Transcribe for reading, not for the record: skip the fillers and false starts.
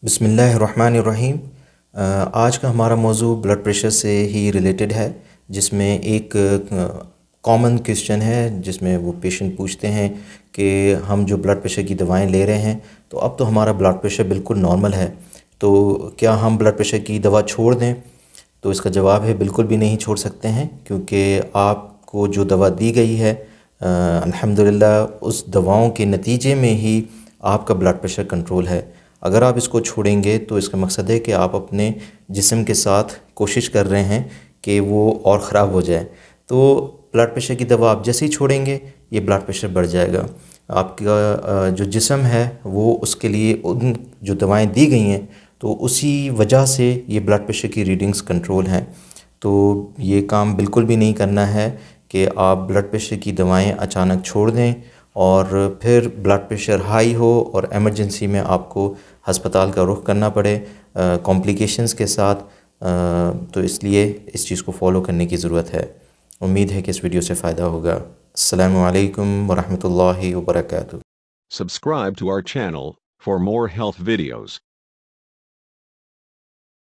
बिस्मिल्लाहिर्रहमानिर्रहीम। आज का हमारा मौजू ब्लड प्रेशर से ही रिलेटेड है, जिसमें एक कॉमन क्वेश्चन है जिसमें वो पेशेंट पूछते हैं कि हम जो ब्लड प्रेशर की दवाएं ले रहे हैं तो अब तो हमारा ब्लड प्रेशर बिल्कुल नॉर्मल है, तो क्या हम ब्लड प्रेशर की दवा छोड़ दें? तो इसका जवाब है बिल्कुल भी नहीं छोड़ सकते हैं, क्योंकि आपको जो दवा दी गई है अल्हम्दुलिल्लाह उस दवाओं के नतीजे में ही आपका ब्लड प्रेशर कंट्रोल है। अगर आप इसको छोड़ेंगे तो इसका मकसद है कि आप अपने जिस्म के साथ कोशिश कर रहे हैं कि वो और ख़राब हो जाए। तो ब्लड प्रेशर की दवा आप जैसे ही छोड़ेंगे ये ब्लड प्रेशर बढ़ जाएगा। आपका जो जिस्म है वो उसके लिए उन जो दवाएं दी गई हैं तो उसी वजह से ये ब्लड प्रेशर की रीडिंग्स कंट्रोल हैं। तो ये काम बिल्कुल भी नहीं करना है कि आप ब्लड प्रेशर की दवाएं अचानक छोड़ दें और फिर ब्लड प्रेशर हाई हो और इमरजेंसी में आपको अस्पताल का रुख करना पड़े कॉम्प्लिकेशंस के साथ। तो इसलिए इस चीज़ को फॉलो करने की ज़रूरत है। उम्मीद है कि इस वीडियो से फ़ायदा होगा। अस्सलामु अलैकुम वरहमतुल्लाहि वबरकातुहू। Subscribe to our channel for more health videos.